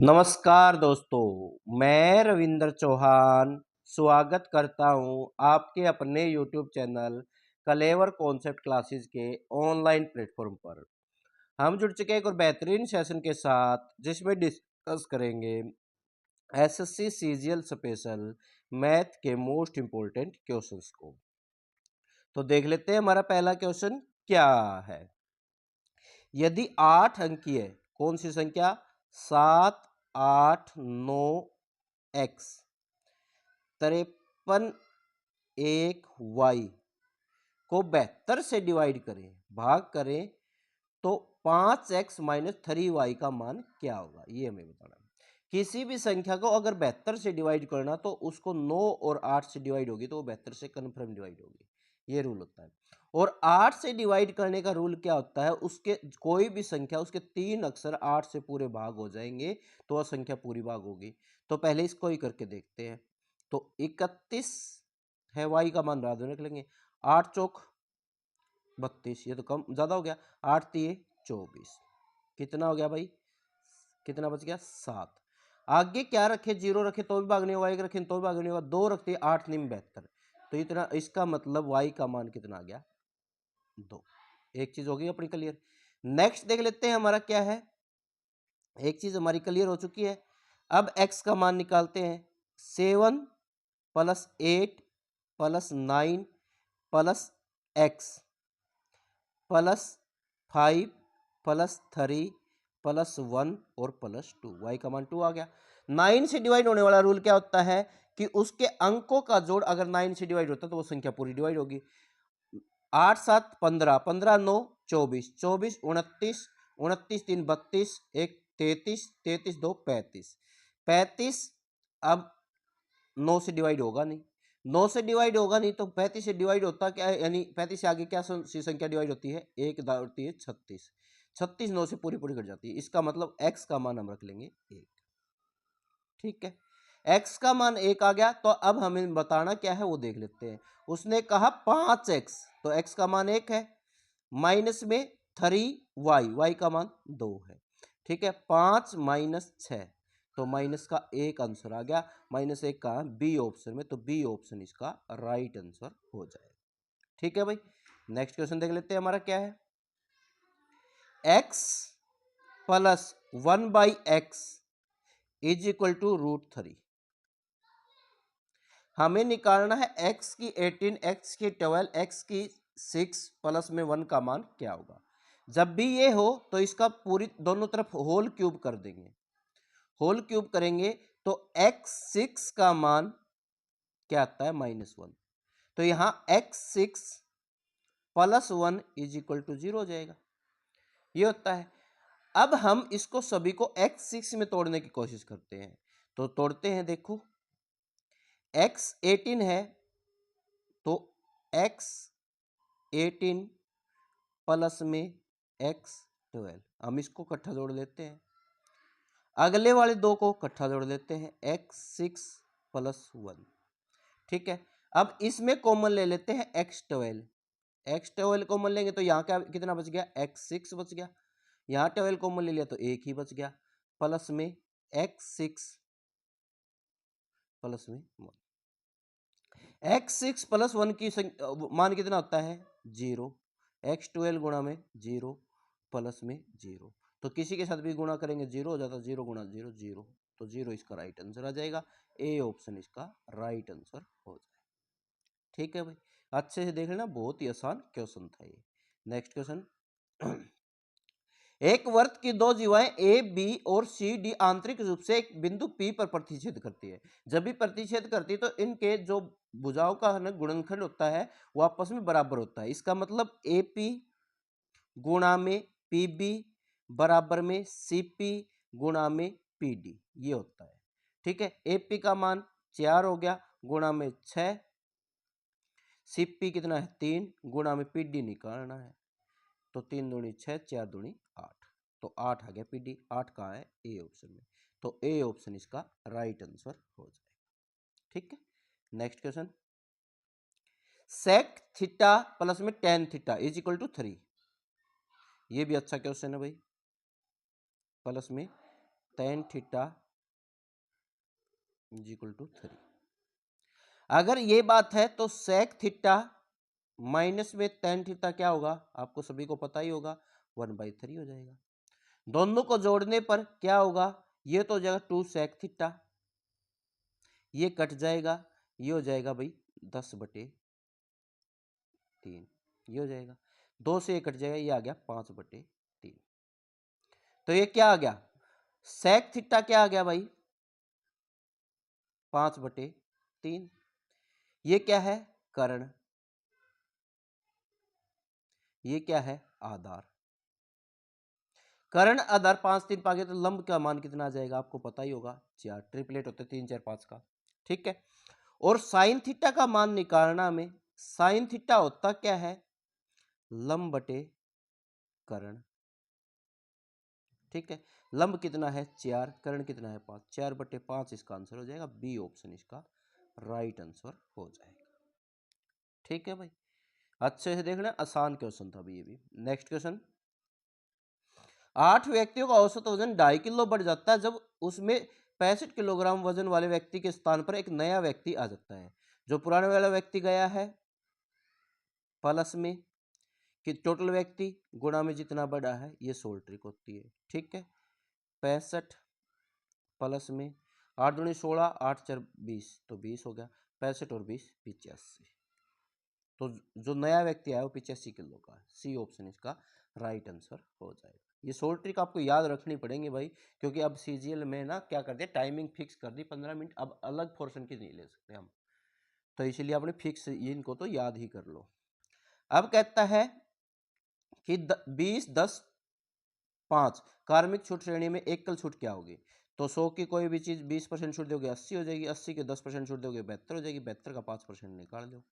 नमस्कार दोस्तों, मैं रविंद्र चौहान स्वागत करता हूं आपके अपने YouTube चैनल कलेवर कॉन्सेप्ट क्लासेस के ऑनलाइन प्लेटफॉर्म पर। हम जुड़ चुके हैं एक और बेहतरीन सेशन के साथ जिसमें डिस्कस करेंगे एसएससी सीजीएल स्पेशल मैथ के मोस्ट इंपॉर्टेंट क्वेश्चंस को। तो देख लेते हैं हमारा पहला क्वेश्चन क्या है। यदि 8 अंकीय है, कौन सी संख्या 7 8 9 एक्स 53 एक वाई को 72 से डिवाइड करें, भाग करें तो 5x माइनस 3y का मान क्या होगा, ये हमें बताना है। किसी भी संख्या को अगर 72 से डिवाइड करना तो उसको 9 और 8 से डिवाइड होगी तो वो 72 से कन्फर्म डिवाइड होगी, ये रूल होता है। और 8 से डिवाइड करने का रूल क्या होता है, उसके कोई भी संख्या उसके 3 अक्षर 8 से पूरे भाग हो जाएंगे तो वह संख्या पूरी भाग होगी। तो पहले इसको ही करके देखते हैं। तो 31 है, y का मान बाद में रख लेंगे। 8 चौक 32, ये तो कम ज्यादा हो गया। 8 तिये 24, कितना हो गया भाई, कितना बच गया 7। आगे क्या रखे, 0 रखे तो भी भाग नहीं होगा, 1 रखे तो भी भाग नहीं होगा, 2 रखते 8 निम 72, तो इतना इसका मतलब y का मान कितना आ गया 2। एक चीज होगी अपनी क्लियर। नेक्स्ट देख लेते हैं हमारा क्या है। एक चीज हमारी क्लियर हो चुकी है। अब x का मान निकालते हैं। 7 plus 8 plus 9 plus x plus 5 plus 3 plus 1 और प्लस 2, y का मान 2 आ गया। 9 से डिवाइड होने वाला रूल क्या होता है कि उसके अंकों का जोड़ अगर 9 से डिवाइड होता है तो वो संख्या पूरी डिवाइड होगी। 8 7 15, 15 9 24, 24 29, 29 3 32, 1 33, 33 2 35, 35 अब 9 से डिवाइड होगा नहीं, 9 से डिवाइड होगा नहीं तो 35 से डिवाइड होता क्या है, यानी 35 से आगे क्या सी संख्या डिवाइड होती है, एक होती है 36, 36 9 से पूरी पूरी कट जाती है। इसका मतलब x का मान हम रख लेंगे 1। ठीक है, x का मान 1 आ गया। तो अब हमें बताना क्या है वो देख लेते हैं। उसने कहा 5x, तो x का मान 1 है, माइनस में 3y, y का मान 2 है। ठीक है, 5 माइनस 6, तो माइनस का 1 आंसर आ गया। माइनस 1 का बी ऑप्शन में, तो बी ऑप्शन इसका राइट आंसर हो जाएगा। ठीक है भाई, नेक्स्ट क्वेश्चन देख लेते हैं हमारा क्या है। x plus 1/x is equal to √3। हमें निकालना है x की 18, x की 12, x की 6 प्लस में 1 का मान क्या होगा। जब भी ये हो तो इसका पूरी दोनों तरफ होल क्यूब कर देंगे। होल क्यूब करेंगे तो x6 का मान क्या आता है -1, तो यहां x6 plus 1 is equal to 0 हो जाएगा, ये होता है। अब हम इसको सभी को x6 में तोड़ने की कोशिश करते हैं, तो तोड़ते हैं। देखो x 18 है तो x 18 प्लस में x 12, हम इसको इकट्ठा जोड़ लेते हैं। अगले वाले दो को इकट्ठा जोड़ लेते हैं, x6 प्लस 1। ठीक है, अब इसमें कॉमन ले लेते हैं x12। x12 कॉमन लेंगे तो यहाँ क्या कितना बच गया, x6 बच गया। यहाँ 12 कॉमन ले लिया तो एक ही बच गया, प्लस में x6 प्लस में 1। x6 प्लस 1 की मान कितना होता है 0, x12 गुणा में 0 प्लस में 0, तो किसी के साथ भी गुणा करेंगे 0 हो जाता है, 0 गुणा 0 0, तो 0 इसका राइट आंसर आ जाएगा। ए ऑप्शन इसका राइट आंसर हो जाएगा। ठीक है भाई, अच्छे से देख लेना, बहुत ही आसान क्वेश्चन था ये। Next question. एक वर्त की दो जीवाएं ए बी और सी डी आंतरिक रूप से एक बिंदु पी पर प्रतिच्छेद करती है। जब भी प्रतिच्छेद करती है तो इनके जो भुजाओं का गुणनखंड होता है वो आपस में बराबर होता है। इसका मतलब ए पी गुणा में पी बी बराबर में सी पी गुणा में पी डी, ये होता है। ठीक है, ए पी का मान 4 हो गया, गुणा में 6, सी पी कितना है 3, गुणा में पी डी निकालना है, तो 3 दूनी 6, 4 दूनी 8, तो 8 आ गया पीडी। 8 कहाँ है, ए ऑप्शन में, तो ए ऑप्शन इसका राइट आंसर हो जाएगा। ठीक है, next question. Sec theta plus में tan theta is equal to 3, ये भी अच्छा क्वेश्चन है भाई। प्लस में tan theta is equal to 3। अगर ये बात है तो sec थीटा माइनस में tan थीटा क्या होगा, आपको सभी को पता ही होगा, 1/3 हो जाएगा। दोनों को जोड़ने पर क्या होगा, ये तो हो जाएगा 2 sec थीटा, ये कट जाएगा, ये हो जाएगा भाई 10/3, ये हो जाएगा, 2 से ये कट जाएगा, ये आ गया 5/3। तो ये क्या आ गया, sec थीटा क्या आ गया भाई 5/3। ये क्या है कर्ण, ये क्या है आधार। कर्ण आधार 5 3 पागे तो लंब का मान कितना आ जाएगा, आपको पता ही होगा 4, ट्रिपलेट होते 3 4 5 का, ठीक है। और साइन थीटा का मान निकालना में साइन थीटा होता क्या है, लंब बटे कर्ण, ठीक है। लंब कितना है 4, कर्ण कितना है 5, 4/5 इसका आंसर हो जाएगा, बी ऑप्शन इसका राइट आंसर हो जाएगा, ठीक है भाई। अच्छे से देखना, आसान क्वेश्चन था ये भी। नेक्स्ट क्वेश्चन, 8 व्यक्तियों का औसत वजन 2.5 किलो बढ़ जाता है जब उसमें 65 किलोग्राम वजन वाले व्यक्ति के स्थान पर एक नया व्यक्ति आ जाता है। जो पुराने वाला व्यक्ति गया है प्लस में कि टोटल व्यक्ति गुणा में जितना बड़ा है, ये 16 ट्रिक होती है, ठीक है। 65 प्लस में 8 दूनी 16, 8 4 20, तो 20 हो गया, 65 और 20 85। तो जो नया व्यक्ति आया वो 85 किलो का है, सी ऑप्शन इसका राइट आंसर हो जाएगा। ये 16 ट्रिक आपको याद रखनी पड़ेंगे भाई, क्योंकि अब सीजीएल में ना क्या कर दिया, टाइमिंग फिक्स कर दी 15 मिनट, अब अलग पोर्शन की नहीं ले सकते हम, तो इसीलिए आपने फिक्स इनको तो याद ही कर लो। अब कहता है कि 20 10 5 कार्मिक छूट श्रेणी में एकल छूट क्या होगी। तो 100 की कोई भी चीज 20% छूट दोगे 80 हो जाएगी, 80 के 10% छूट दोगे 72 हो जाएगी, 72 का 5% निकाल दो।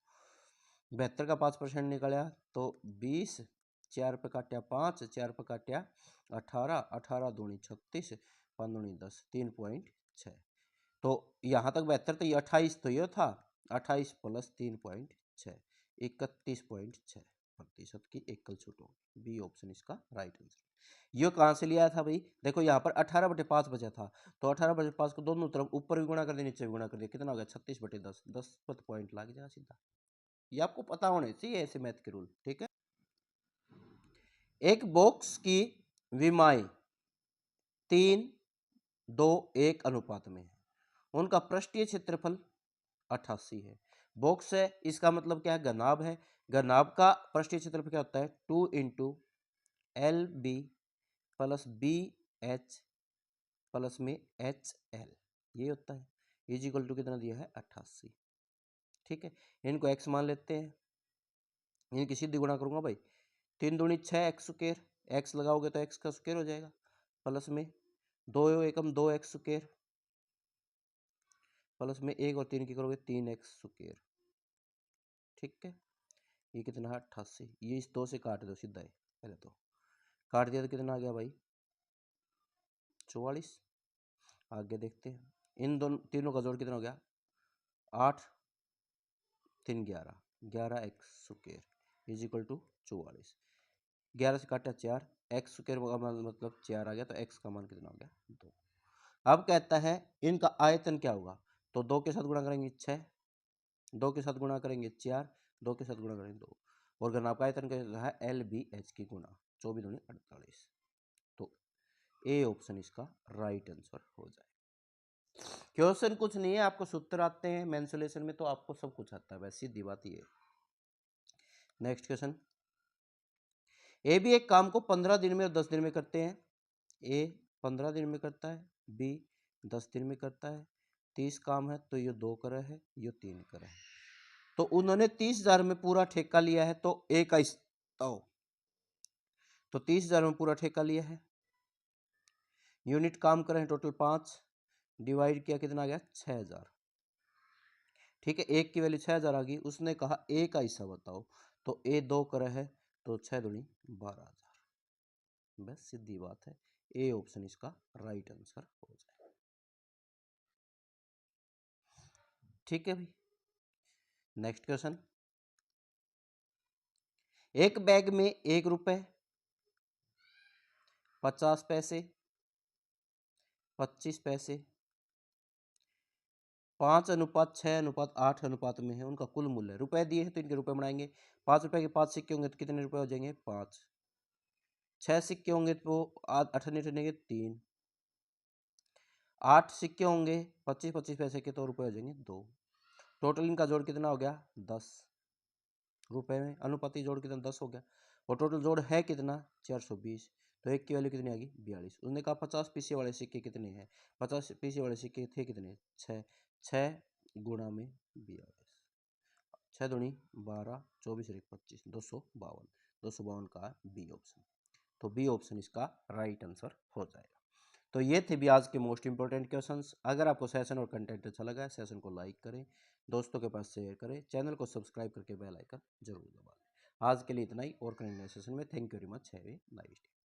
72 का 5% निकला तो 20, 4 पे काटा 5, 4 पे काटा 18, 18 दूनी 36, 5 दूनी 10, 3.6। तो यहाँ तक 72, तो ये 28 तो ये था, 28 प्लस 3.6, 31.6% की एकल छूट होगी, बी ऑप्शन इसका राइट आंसर। ये कहाँ से लिया था भाई, देखो यहाँ पर 18/5 बचा था, तो 18/5 को दोनों तरफ ऊपर भी गुणा कर दिया नीचे भी गुणा कर दिया, कितना हो गया 36/10, 10 पॉइंट लग जाएगा सीधा। ये आपको पता होने चाहिए ऐसे मैथ के रूल, ठीक है। एक बॉक्स की विमाएं 3:2:1 अनुपात में है, उनका पृष्ठीय क्षेत्रफल 88 है। बॉक्स है, इसका मतलब क्या है, घनाभ है। घनाभ का पृष्ठीय क्षेत्रफल क्या होता है, 2 × LB प्लस BH प्लस में HL, ये होता है। इज इक्वल टू कितना दिया है 88, ठीक है। इनको x मान लेते हैं, इनकी सीधी गुणा करूंगा भाई, 3 दूनी 6 एक्स स्क्वायर, एक्स लगाओगे तो एक्स का स्क्वायर हो जाएगा, प्लस में 2 एकम 2 एक्स स्क्वायर, प्लस में 1 और 3 की करोगे 3 एक्स स्क्वायर, ठीक है। ये कितना है 88, ये इस 2 से काट दो सीधा ही, पहले तो काट दिया तो कितना आ गया भाई 44। आगे देखते हैं, इन दोनों तीनों का जोड़ कितना हो गया 8 3 11, 11 X square is equal to 44। 11 से काटा 4, एक्स स्क्वायर का मतलब 4 आ गया, तो एक्स का मान कितना हो गया 2। अब कहता है इनका आयतन क्या होगा, तो 2 के साथ गुणा करेंगे 6, 2 के साथ गुणा करेंगे 4, 2 के साथ गुणा करेंगे 2, और घनाभ का आयतन क्या है LBH की गुणा 24 दूनी 48। तो ए ऑप्शन इसका राइट आंसर हो जाए। क्वेश्चन कुछ नहीं है, आपको सूत्र आते हैं मेंसुलेशन में तो आपको सब कुछ आता है, वैसे सीधी बात ये। नेक्स्ट क्वेश्चन, ए भी एक काम को 15 दिन में और 10 दिन में करते हैं। ए 15 दिन में करता है, बी 10 दिन में करता है, 30 काम है तो ये 2 करे है, ये 3 करे है। तो उन्होंने 30,000 में पूरा ठेका लिया है, तो ए का तो 30,000 में पूरा ठेका लिया है, यूनिट काम करे हैं टोटल 5, डिवाइड किया कितना आ गया 6,000, ठीक है। एक की वैल्यू 6,000 आ गई, उसने कहा ए का हिस्सा बताओ, तो ए 2 करे है, तो 6 दूनी 12,000, बस सीधी बात है, ए ऑप्शन इसका राइट आंसर हो जाए, ठीक है भाई। नेक्स्ट क्वेश्चन, एक बैग में 1 रुपए 50 पैसे 25 पैसे। 5:6:8 में है, उनका कुल मूल्य रुपए दिए हैं तो इनके रुपए बनाएंगे। 5 रुपए के 5 सिक्के होंगे तो कितने रुपए हो जाएंगे? 5। 6 सिक्के होंगे तो 3। 8 सिक्के होंगे 25-25 पैसे के तो रुपए हो जाएंगे 2। टोटल इनका जोड़ कितना हो गया? 10 रुपए में। अनुपाती जोड़ कितना? 10 हो गया। और टोटल जोड़ है कितना? 420। तो एक की वैल्यू कितनी आ गई? 42। उसने कहा 50 पैसे वाले सिक्के कितने हैं? 50 पैसे वाले सिक्के थे कितने? 6। 6 गुणा में 42। 6 दूनी 12, 24 और 1 25, 252। 252 का बी ऑप्शन। तो बी ऑप्शन इसका राइट आंसर हो जाएगा। तो ये थे भी आज के मोस्ट इंपॉर्टेंट क्वेश्चंस। अगर आपको सेशन और कंटेंट अच्छा लगा है, सेशन को लाइक करें, दोस्तों के पास शेयर करें, चैनल को सब्सक्राइब करके बेल आइकन जरूर दबा दें। आज के लिए इतना ही, और करेंगे सेशन में। Thank you very much. Have a nice day.